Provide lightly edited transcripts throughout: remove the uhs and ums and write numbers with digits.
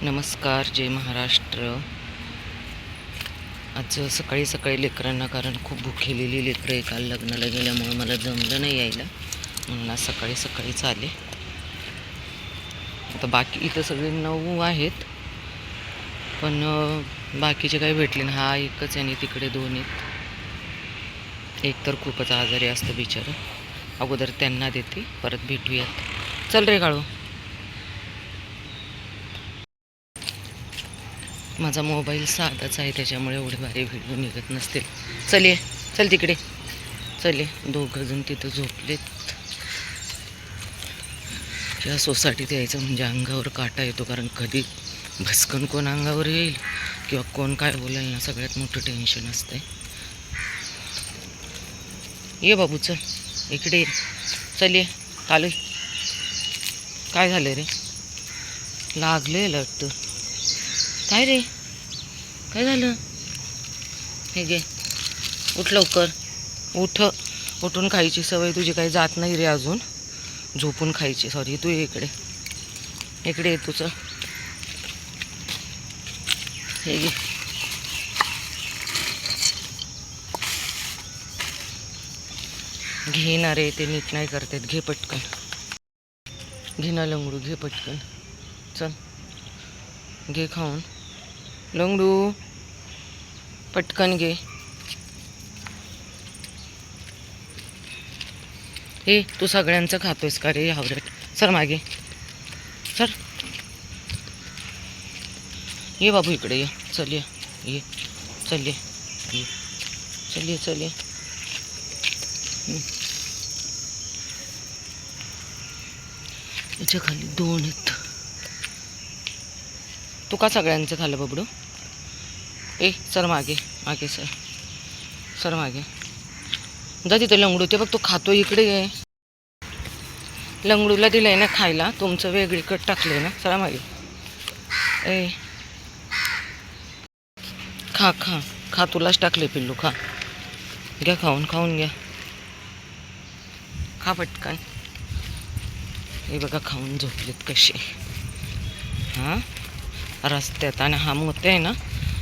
नमस्कार, जय महाराष्ट्र. आज सकाळी सकाळी लेकरांना, कारण खूप भुकेलेली लेकरं आहे, काल लग्नाला गेल्यामुळे मला जमलं नाही यायला, म्हणून आज सकाळी सकाळीच आले. आता बाकी इथं सगळे 9 आहेत, पण बाकीचे काही भेटले ना. हा एकच आणि तिकडे 2 आहेत. एक तर खूपच आजारी असतं बिचारं. अगोदर त्यांना देते, परत भेटूयात. चल रे काळू. माझा मोबाईल साधाच आहे, त्याच्यामुळे एवढे भारी व्हिडिओ निघत नसतील. चल तिकडे. दोघं जण तिथं झोपलेत. या सोसायटीत यायचं म्हणजे अंगावर काटा येतो, कारण कधी भस्कन कोण अंगावर येईल किंवा कोण काय बोलेल ना, सगळ्यात मोठं टेन्शन असते. ये बाबू, चल इकडे ये. चल ये. चालू. काय झालं रे? लागले वाटतं. काय रे, काय झालं? हे घे, उठ लवकर. उठून खायची सवय तुझी काही जात नाही रे अजून. झोपून खायची. सॉरी, तू इकडे ये तुझं. हे घे. घे ना रे, ते नीट नाही करतात. घे पटकन. घे ना लंगडू, घे पटकन. चल घे खाऊन. लंगडू पटकन घे. हे तू सगळ्यांचं खातोयस का रे हावरट? सर मागे सर. ये बाबू इकडे ये. चल ये. चल ये. याच्या खाली 2 आहेत. तू का सगळ्यांचं खाल्लं बबडू? सर मागे सर मागे. जा तिथे लंगडू. ते बघ तो खातो. इकडे ये. लंगडूला दिलंय ना खायला, तुमचं वेगळीकडे टाकलंय ना. सर मागे. खा तुलाच टाकले पिल्लू. खा. घ्या खाऊन घ्या. खा पटकन. हे बघा खाऊन झोपलेत कसे. हां, रस्त्यात. आणि हा मोठा आहे ना,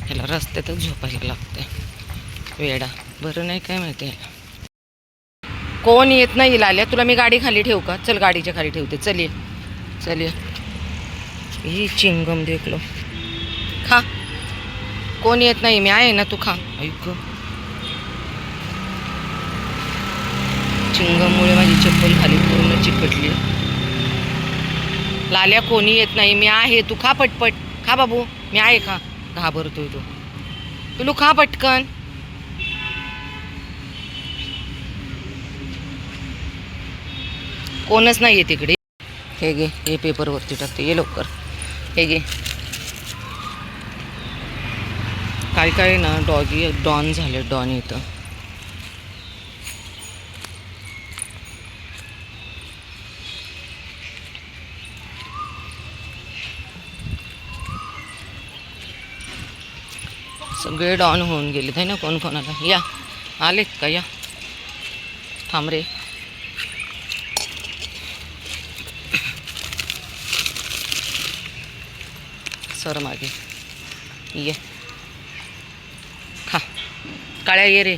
ह्याला रस्त्यातच झोपायला लागते. वेडा बरं नाही काय माहिती आहे. कोण येत नाही लाल्या. तुला मी गाडी खाली ठेवू का? चल गाडीच्या खाली ठेवते. चल ये. ही चिंगम देखलो. खा. कोण येत नाही, मी आहे ना, तू खा. ऐक, चिंगममुळे माझी चप्पल खाली पूर्ण चिकटली. लाल्या कोणी येत नाही, मी आहे. तू खा पटपट. खा बाबू, मी आहे. खा. घाबरतोय तो पिलू. खा पटकन. कोणच नाही आहे तिकडे. हे घे, हे पेपरवरती टाकते. ये लवकर. हे घे. काय ना डॉगी डॉन झाले. डॉन इथं. सगळे डॉन होऊन गेलेत आहे ना. कोणाला. या आलेत का? या. थांब रे. सर मागे ये. खा. काळ्या ये रे.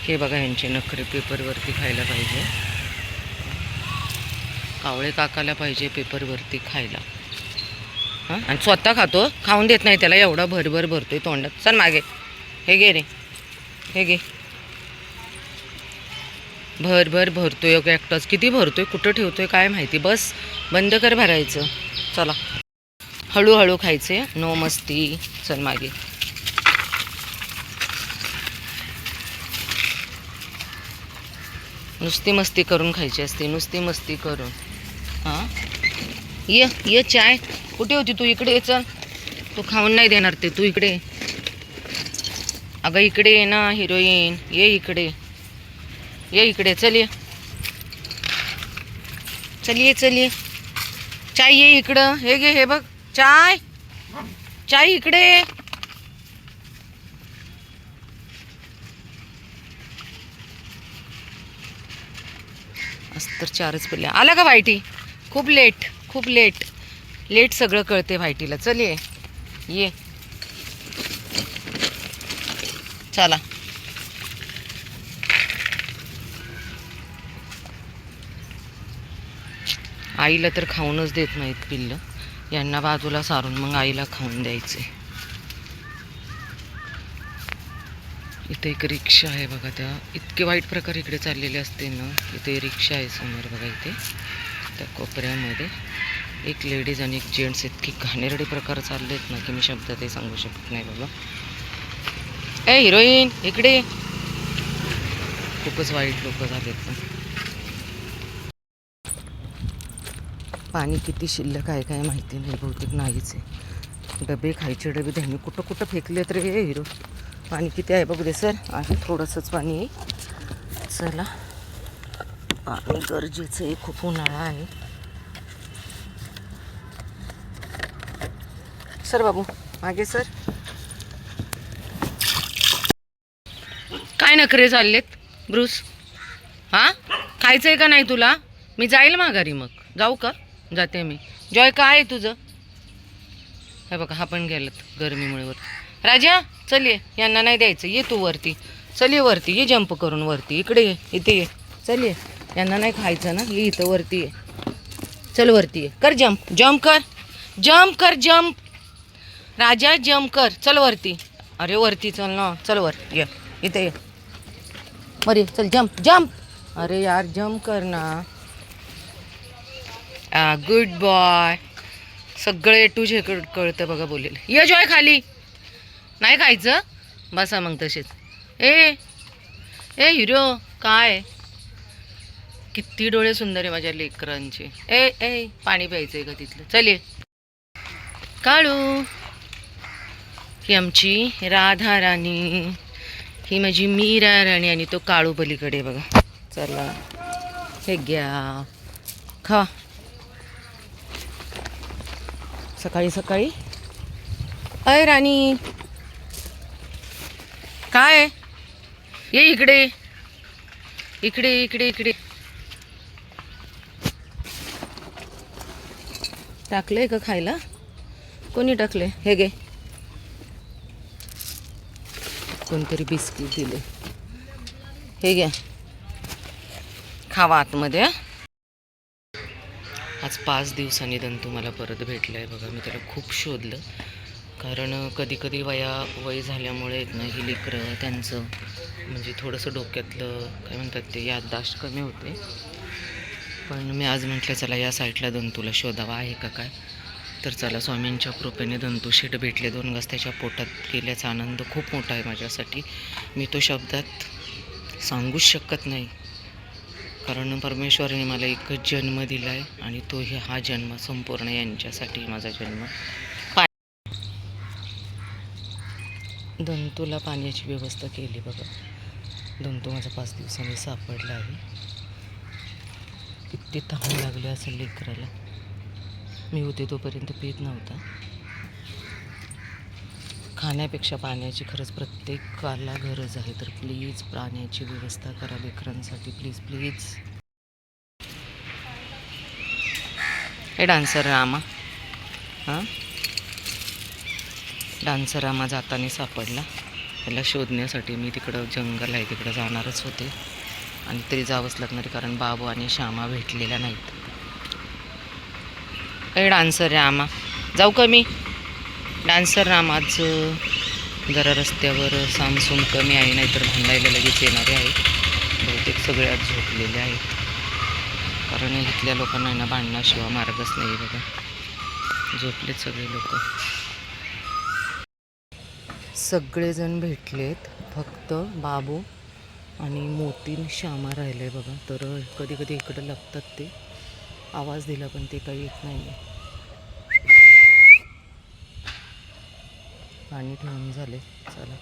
हे बघा यांचे नखरे. पेपरवरती खायला पाहिजे. कावळे काकाला पाहिजे पेपरवरती खायला. हां, आणि स्वतः खातो. खाऊन देत नाही त्याला. एवढा भरभर भरतोय तोंडात. चल मागे. हे घे रे. हे घे. भरभर भरतोय एकटाच. किती भरतोय, कुठं ठेवतोय काय माहिती. बस बंद कर भरायचं. चला हळूहळू खायचे. नो मस्ती. चल मागे. नुसती मस्ती करून खायची असते. नुसती मस्ती करून. हां, ये चाय. कुठे होती तू? इकडे ये. चल. तू खाऊन नाही देणार ते. तू इकडे. अगं इकडे ये ना हिरोईन. ये इकडे. चल ये. चाय ये इकडं. हे घे. हे बघ चाय इकडे. आज तर 4च पिल्ले. आला का व्हायटी? खूप लेट, खूप लेट लेट सगळं कळते व्हायटीला. चल ये चला. आईला तर खाऊनच देत नाहीत पिल्लं. यांना बाजूला सारून मग आईला खाऊन द्यायचे. इथे एक रिक्षा आहे बघा. त्या इतके वाईट प्रकार इकडे चाललेले असते ना. इथे रिक्षा आहे समोर बघा. इथे त्या कोपऱ्यामध्ये एक लेडीज आणि एक जेंट्स इतके घाणेरडे प्रकार चाललेत ना की मी शब्दातही सांगू शकत नाही बाबा. ए हिरोईन इकडे. खूपच वाईट लोक झालेत ना. पाणी किती शिल्लक आहे काय माहिती नाही. बहुतेक नाहीच आहे. डबे खायचे डबे त्यांनी कुठं कुठं फेकलेत रे हिरो. पाणी किती आहे बघू दे सर. आहे थोडंसंच पाणी आहे. चला पाणी गरजेचं आहे. खूप उन्हाळा आहे. सर बाबू मागे सर. काय नखरे चाललेत ब्रूस? हां खायचंय का नाही तुला? मी जाईल माघारी. मग जाऊ का? जाते मी. जॉय काय आहे तुझं? हे बघा हा पण गेलात गरमीमुळे वर. राजा चल ये. यांना नाही द्यायचं. ये तू वरती. चल ये वरती. ये जंप करून वरती. इकडे ये. इथे ये. चल ये. यांना नाही खायचं ना. ये इथं वरती ये. चल वरती ये. कर जंप. जंप कर. जंप कर. जंप. राजा जंप कर. चल वरती. अरे वरती चल ना. चल वर ये. इथे ये. बरे चल जंप जंप. अरे यार जंप कर ना. Good boy. सगळं ए टू झेड कळतं बघा बोलेल. ये जॉय खाली. नाही खायचं. बसा मग तसेच. ए हिरो काय किती डोळे सुंदर आहे माझ्या लेकरांचे. ए पाणी प्यायचं आहे का तिथलं? चल ये. काळू ही आमची राधा राणी. ही माझी मीरा राणी आणि तो काळू पलीकडे बघा. चला हे घ्या खा. सकाळी सकाळी. अय राणी काय? ये इकडे इकडे इकडे इकडे. टाकलंय का खायला? कोणी टाकले? हे घे. कोणतरी बिस्किट दिले. हे घ्या खावा आतमध्ये. आज 5 दिवसांनी दंतू मला परत भेटला आहे बघा. मी त्याला खूप शोधलं. कारण कधी कधी वय झाल्यामुळे ना ही लेकरं त्यांचं म्हणजे थोडंसं डोक्यातलं काय म्हणतात ते याददाश्त कमी होते. पण मी आज म्हटलं चला या साईडला दंतूला शोधावा आहे का काय. तर चला स्वामींच्या कृपेने दंतू शेट भेटले. 2 घास त्याच्या पोटात गेल्याचा आनंद खूप मोठा आहे माझ्यासाठी. मी तो शब्दात सांगूच शकत नाही. कारण परमेश्वराने मला एकच जन्म दिला आहे आणि तोही हा जन्म संपूर्ण यांच्यासाठी माझा जन्म. दंतूला पाण्याची व्यवस्था केली बघा. दंतू माझा 5 दिवसांनी सापडला आहे. किती तहान लागले असेल लेकराला. मी होते तोपर्यंत पीत नव्हता. खाण्यापेक्षा पाण्याची खरंच प्रत्येकाला गरज आहे. तर प्लीज पाण्याची व्यवस्था करा लेकरांसाठी. Please please. हे डान्सर रामा. हां डान्सर रामा जाताना सापडला. त्याला शोधण्यासाठी मी तिकडं जंगल आहे तिकडं जाणारच होते. आणि तरी जावंच लागणार कारण बाबू आणि श्यामा भेटलेल्या नाहीत. हे डान्सर रामा जाऊ का मी? डान्सर रामाच जरा रस्त्यावर सामसूम कमी आहे. नाहीतर भांडायला लगेच येणारे आहेत. बहुतेक सगळे आज झोपलेले आहेत. कारण इथल्या लोकांना ना भांडण्याशिवाय मार्गच नाही बघा. झोपलेत सगळे लोक. सगळेजण भेटलेत. फक्त बाबू आणि मोतीन श्यामा राहिले बघा. तर कधी कधी इकडं लागतात ते. आवाज दिला पण ते काही येत नाही आहे. पाणी ठेवून झाले. चला